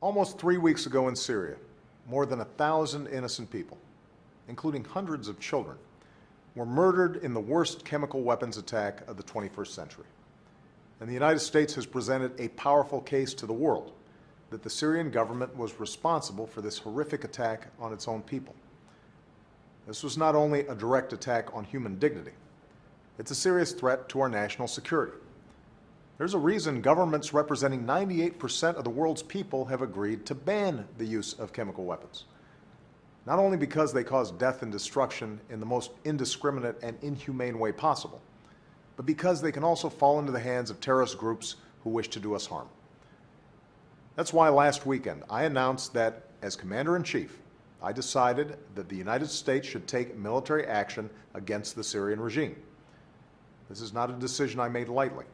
Almost 3 weeks ago in Syria, more than 1,000 innocent people, including hundreds of children, were murdered in the worst chemical weapons attack of the 21st century. And the United States has presented a powerful case to the world that the Syrian government was responsible for this horrific attack on its own people. This was not only a direct attack on human dignity, it's a serious threat to our national security. There's a reason governments representing 98% of the world's people have agreed to ban the use of chemical weapons. Not only because they cause death and destruction in the most indiscriminate and inhumane way possible, but because they can also fall into the hands of terrorist groups who wish to do us harm. That's why last weekend I announced that, as Commander-in-Chief, I decided that the United States should take military action against the Syrian regime. This is not a decision I made lightly.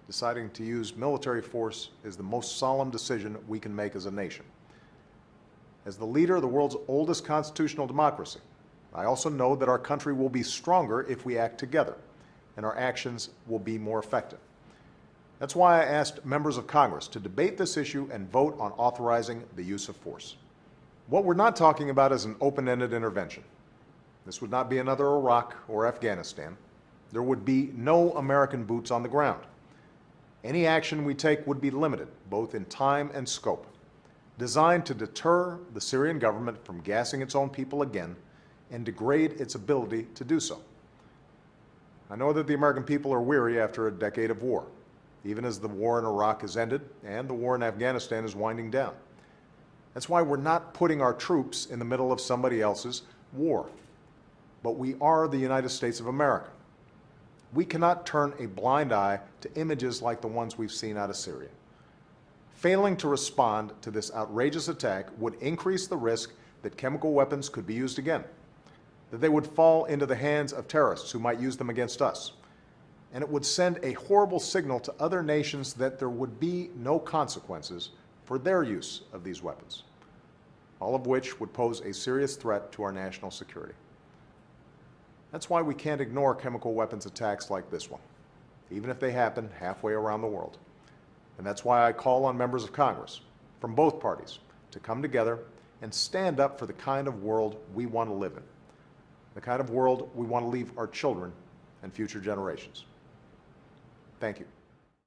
Deciding to use military force is the most solemn decision we can make as a nation. As the leader of the world's oldest constitutional democracy, I also know that our country will be stronger if we act together, and our actions will be more effective. That's why I asked members of Congress to debate this issue and vote on authorizing the use of force. What we're not talking about is an open-ended intervention. This would not be another Iraq or Afghanistan. There would be no American boots on the ground. Any action we take would be limited, both in time and scope, designed to deter the Syrian government from gassing its own people again and degrade its ability to do so. I know that the American people are weary after a decade of war, even as the war in Iraq has ended and the war in Afghanistan is winding down. That's why we're not putting our troops in the middle of somebody else's war. But we are the United States of America. We cannot turn a blind eye to images like the ones we've seen out of Syria. Failing to respond to this outrageous attack would increase the risk that chemical weapons could be used again, that they would fall into the hands of terrorists who might use them against us, and it would send a horrible signal to other nations that there would be no consequences for their use of these weapons, all of which would pose a serious threat to our national security. That's why we can't ignore chemical weapons attacks like this one, even if they happen halfway around the world. And that's why I call on members of Congress from both parties to come together and stand up for the kind of world we want to live in, the kind of world we want to leave our children and future generations. Thank you.